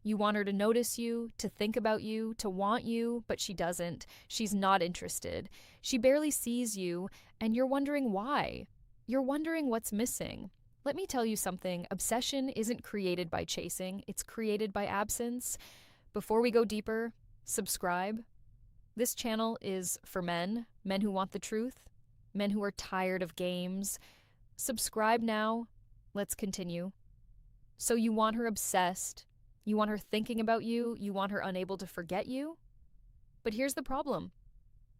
You want her to notice you, to think about you, to want you, but she doesn't. She's not interested. She barely sees you, and you're wondering why. You're wondering what's missing. Let me tell you something. Obsession isn't created by chasing, it's created by absence. Before we go deeper, subscribe. This channel is for men, men who want the truth, men who are tired of games. Subscribe now. Let's continue. So you want her obsessed. You want her thinking about you. You want her unable to forget you. But here's the problem.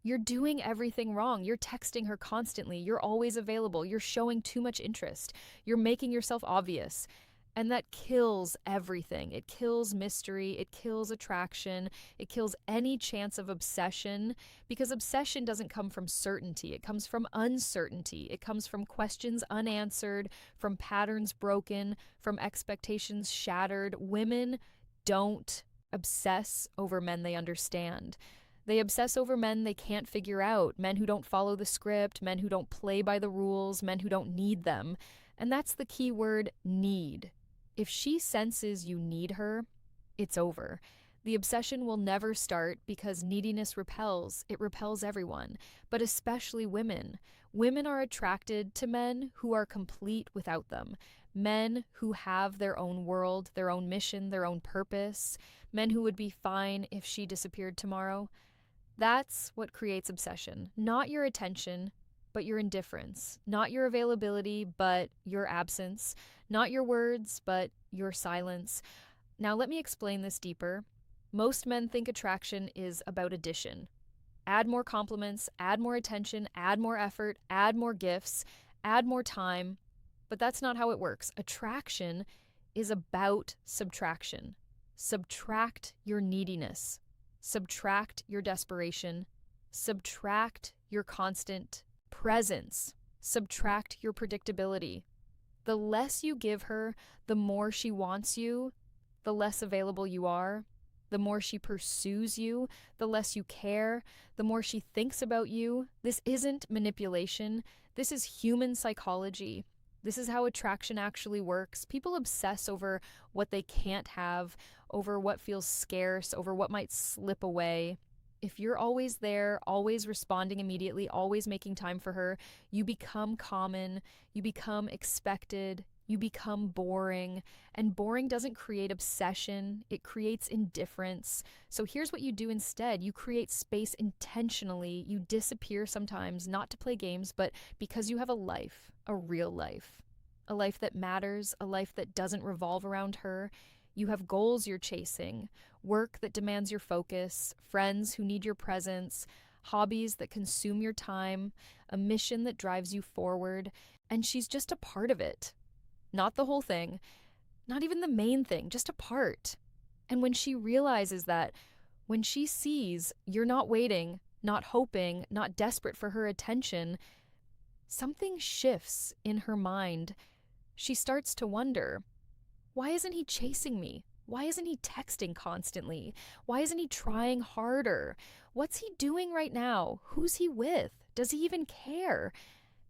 You're doing everything wrong. You're texting her constantly. You're always available. You're showing too much interest. You're making yourself obvious. And that kills everything. It kills mystery. It kills attraction. It kills any chance of obsession, because obsession doesn't come from certainty. It comes from uncertainty. It comes from questions unanswered, from patterns broken, from expectations shattered. Women don't obsess over men they understand. They obsess over men they can't figure out, men who don't follow the script, men who don't play by the rules, men who don't need them. And that's the key word, need. If she senses you need her, it's over. The obsession will never start because neediness repels. It repels everyone, but especially women. Women are attracted to men who are complete without them. Men who have their own world, their own mission, their own purpose. Men who would be fine if she disappeared tomorrow. That's what creates obsession. Not your attention, but your indifference. Not your availability, but your absence. Not your words, but your silence. Now let me explain this deeper. Most men think attraction is about addition. Add more compliments, add more attention, add more effort, add more gifts, add more time. But that's not how it works. Attraction is about subtraction. Subtract your neediness. Subtract your desperation. Subtract your constant presence. Subtract your predictability. The less you give her, the more she wants you, the less available you are. The more she pursues you, the less you care, the more she thinks about you. This isn't manipulation. This is human psychology. This is how attraction actually works. People obsess over what they can't have, over what feels scarce, over what might slip away. If you're always there, always responding immediately, always making time for her, you become common, you become expected, you become boring. And boring doesn't create obsession, it creates indifference. So here's what you do instead. You create space intentionally. You disappear sometimes, not to play games, but because you have a life, a real life. A life that matters, a life that doesn't revolve around her. You have goals you're chasing, work that demands your focus, friends who need your presence, hobbies that consume your time, a mission that drives you forward, and she's just a part of it. Not the whole thing, not even the main thing, just a part. And when she realizes that, when she sees you're not waiting, not hoping, not desperate for her attention, something shifts in her mind. She starts to wonder, why isn't he chasing me? Why isn't he texting constantly? Why isn't he trying harder? What's he doing right now? Who's he with? Does he even care?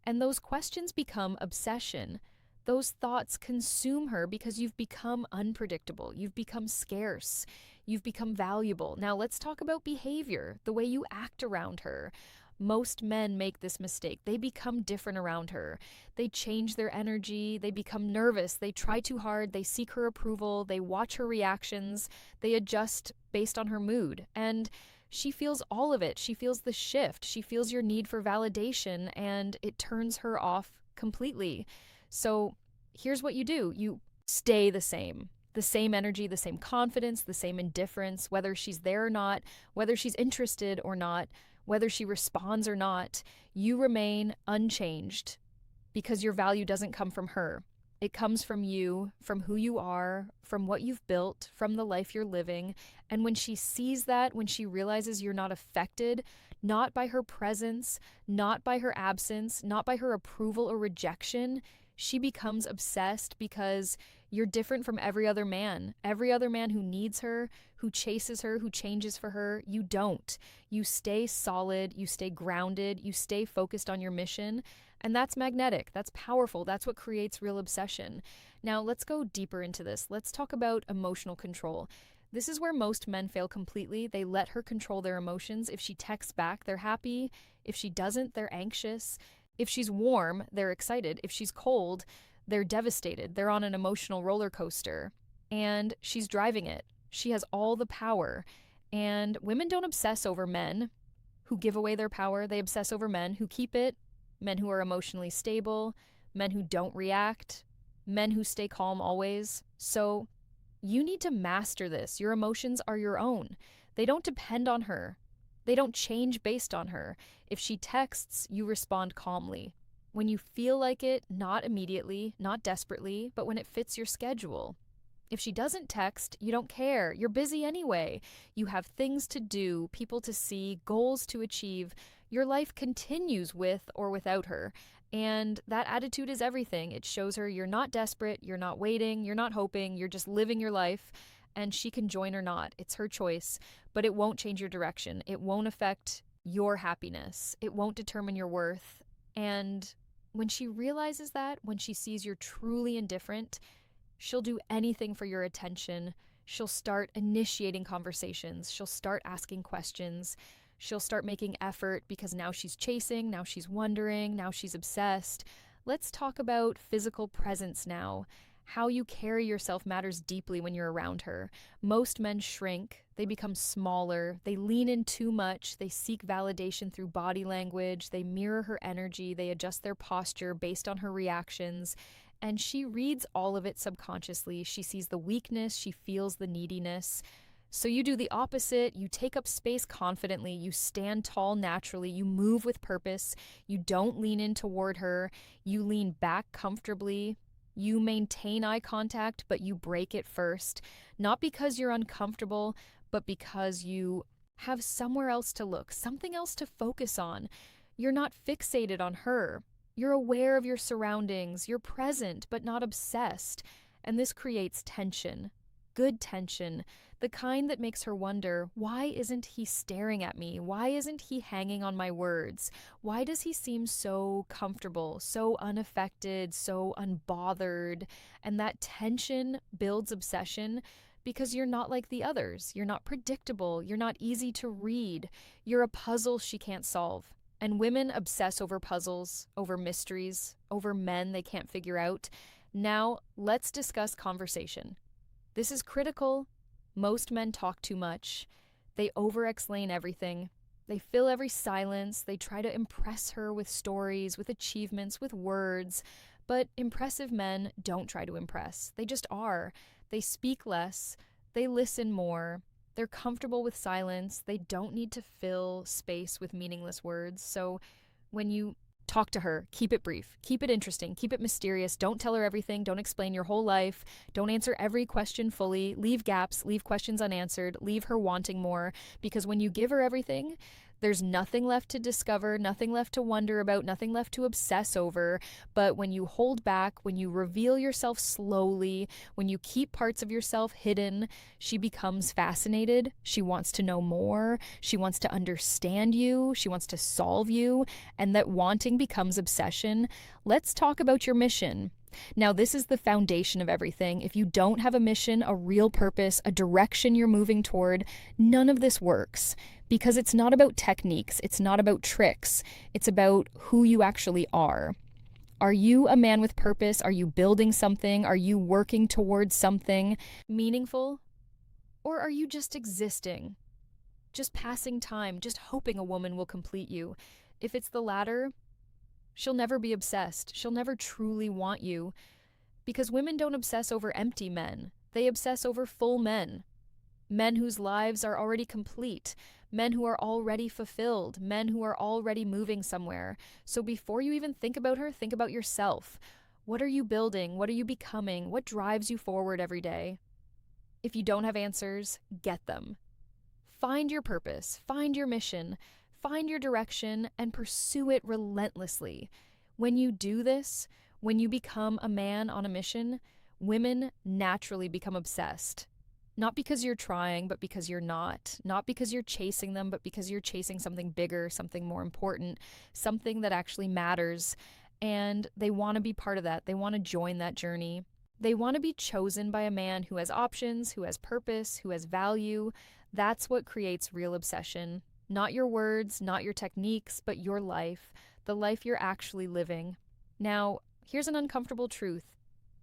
And those questions become obsession. Those thoughts consume her because you've become unpredictable. You've become scarce. You've become valuable. Now let's talk about behavior, the way you act around her. Most men make this mistake. They become different around her. They change their energy. They become nervous. They try too hard. They seek her approval. They watch her reactions. They adjust based on her mood. And she feels all of it. She feels the shift. She feels your need for validation, and it turns her off completely. So here's what you do. You stay the same. The same energy, the same confidence, the same indifference, whether she's there or not, whether she's interested or not, whether she responds or not, you remain unchanged because your value doesn't come from her. It comes from you, from who you are, from what you've built, from the life you're living. And when she sees that, when she realizes you're not affected, not by her presence, not by her absence, not by her approval or rejection, she becomes obsessed because you're different from every other man. Every other man who needs her, who chases her, who changes for her, you don't. You stay solid, you stay grounded, you stay focused on your mission. And that's magnetic, that's powerful, that's what creates real obsession. Now, let's go deeper into this. Let's talk about emotional control. This is where most men fail completely. They let her control their emotions. If she texts back, they're happy. If she doesn't, they're anxious. If she's warm, they're excited. If she's cold, they're devastated. They're on an emotional roller coaster. And she's driving it. She has all the power. And women don't obsess over men who give away their power. They obsess over men who keep it, men who are emotionally stable, men who don't react, men who stay calm always. So you need to master this. Your emotions are your own. They don't depend on her. They don't change based on her. If she texts, you respond calmly. When you feel like it, not immediately, not desperately, but when it fits your schedule. If she doesn't text, you don't care. You're busy anyway. You have things to do, people to see, goals to achieve. Your life continues with or without her. And that attitude is everything. It shows her you're not desperate, you're not waiting, you're not hoping, you're just living your life. And she can join or not. It's her choice. But it won't change your direction. It won't affect your happiness. It won't determine your worth. And when she realizes that, when she sees you're truly indifferent, she'll do anything for your attention. She'll start initiating conversations. She'll start asking questions. She'll start making effort because now she's chasing, now she's wondering, now she's obsessed. Let's talk about physical presence now. How you carry yourself matters deeply when you're around her. Most men shrink, they become smaller, they lean in too much, they seek validation through body language, they mirror her energy, they adjust their posture based on her reactions. And she reads all of it subconsciously. She sees the weakness, she feels the neediness. So you do the opposite. You take up space confidently. You stand tall naturally. You move with purpose. You don't lean in toward her. You lean back comfortably. You maintain eye contact, but you break it first. Not because you're uncomfortable, but because you have somewhere else to look, something else to focus on. You're not fixated on her. You're aware of your surroundings. You're present, but not obsessed. And this creates tension. Good tension. The kind that makes her wonder, why isn't he staring at me? Why isn't he hanging on my words? Why does he seem so comfortable, so unaffected, so unbothered? And that tension builds obsession because you're not like the others. You're not predictable. You're not easy to read. You're a puzzle she can't solve. And women obsess over puzzles, over mysteries, over men they can't figure out. Now, let's discuss conversation. This is critical. Most men talk too much. They over-explain everything. They fill every silence. They try to impress her with stories, with achievements, with words. But impressive men don't try to impress. They just are. They speak less. They listen more. They're comfortable with silence. They don't need to fill space with meaningless words. So when you talk to her, keep it brief, keep it interesting, keep it mysterious. Don't tell her everything. Don't explain your whole life. Don't answer every question fully. Leave gaps, leave questions unanswered, leave her wanting more. Because when you give her everything, there's nothing left to discover, nothing left to wonder about, nothing left to obsess over. But when you hold back, when you reveal yourself slowly, when you keep parts of yourself hidden, she becomes fascinated. She wants to know more. She wants to understand you. She wants to solve you. And that wanting becomes obsession. Let's talk about your mission. Now, this is the foundation of everything. If you don't have a mission, a real purpose, a direction you're moving toward, none of this works. Because it's not about techniques, it's not about tricks, it's about who you actually are. Are you a man with purpose? Are you building something? Are you working towards something meaningful? Or are you just existing? Just passing time, just hoping a woman will complete you? If it's the latter, she'll never be obsessed. She'll never truly want you. Because women don't obsess over empty men. They obsess over full men. Men whose lives are already complete. Men who are already fulfilled. Men who are already moving somewhere. So before you even think about her, think about yourself. What are you building? What are you becoming? What drives you forward every day? If you don't have answers, get them. Find your purpose. Find your mission. Find your direction and pursue it relentlessly. When you do this, when you become a man on a mission, women naturally become obsessed. Not because you're trying, but because you're not. Not because you're chasing them, but because you're chasing something bigger, something more important, something that actually matters. and they want to be part of that. They want to join that journey. They want to be chosen by a man who has options, who has purpose, who has value. That's what creates real obsession. Not your words, not your techniques, but your life, the life you're actually living. Now, here's an uncomfortable truth.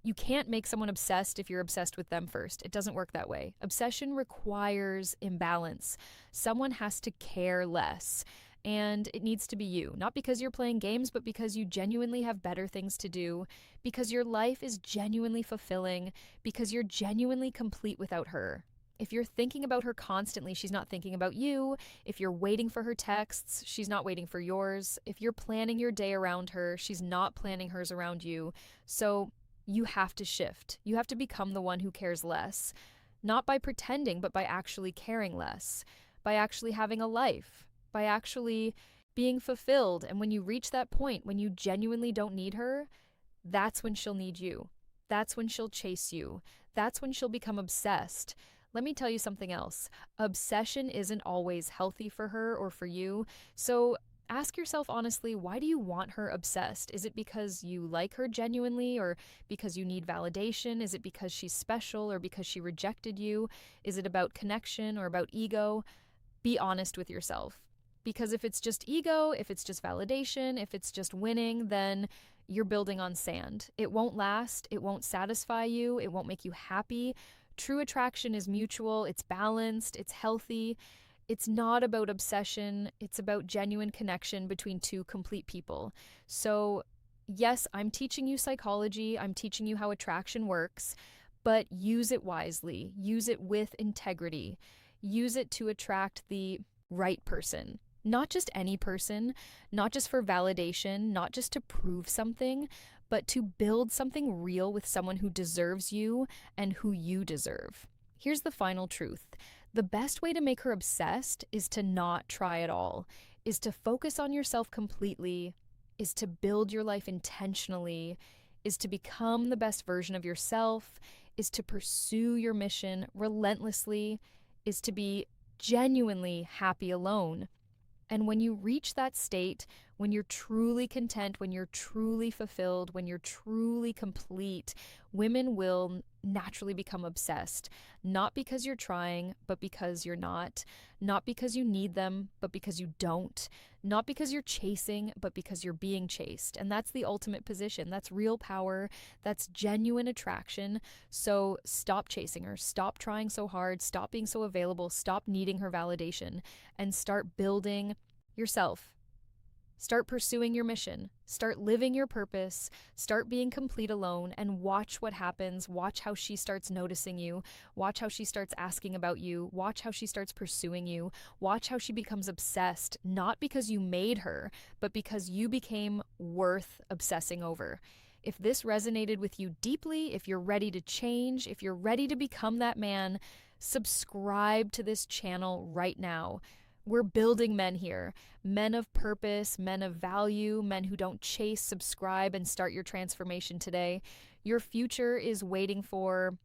You can't make someone obsessed if you're obsessed with them first. It doesn't work that way. Obsession requires imbalance. Someone has to care less. And it needs to be you, not because you're playing games, but because you genuinely have better things to do, because your life is genuinely fulfilling, because you're genuinely complete without her. If you're thinking about her constantly, she's not thinking about you. If you're waiting for her texts, she's not waiting for yours. If you're planning your day around her, she's not planning hers around you. So you have to shift. You have to become the one who cares less, not by pretending, but by actually caring less, by actually having a life, by actually being fulfilled. And when you reach that point, when you genuinely don't need her, that's when she'll need you. That's when she'll chase you. That's when she'll become obsessed. Let me tell you something else. Obsession isn't always healthy for her or for you. So ask yourself honestly, why do you want her obsessed? Is it because you like her genuinely, or because you need validation? Is it because she's special, or because she rejected you? Is it about connection or about ego? Be honest with yourself. Because if it's just ego, if it's just validation, if it's just winning, then you're building on sand. It won't last. It won't satisfy you. It won't make you happy. True attraction is mutual. It's balanced. It's healthy. It's not about obsession. It's about genuine connection between two complete people. So, yes, I'm teaching you psychology. I'm teaching you how attraction works, but use it wisely. Use it with integrity. Use it to attract the right person. Not just any person, not just for validation, not just to prove something, but to build something real with someone who deserves you and who you deserve. Here's the final truth. The best way to make her obsessed is to not try at all, is to focus on yourself completely, is to build your life intentionally, is to become the best version of yourself, is to pursue your mission relentlessly, is to be genuinely happy alone. And when you reach that state, when you're truly content, when you're truly fulfilled, when you're truly complete, women will naturally become obsessed. Not because you're trying, but because you're not. Not because you need them, but because you don't. Not because you're chasing, but because you're being chased. And that's the ultimate position. That's real power. That's genuine attraction. So stop chasing her. Stop trying so hard. Stop being so available. Stop needing her validation. And start building yourself. Start pursuing your mission. Start living your purpose. Start being complete alone, and watch what happens. Watch how she starts noticing you. Watch how she starts asking about you. Watch how she starts pursuing you. Watch how she becomes obsessed, not because you made her, but because you became worth obsessing over. If this resonated with you deeply, if you're ready to change, if you're ready to become that man, subscribe to this channel right now. We're building men here, men of purpose, men of value, men who don't chase. Subscribe and start your transformation today. Your future is waiting for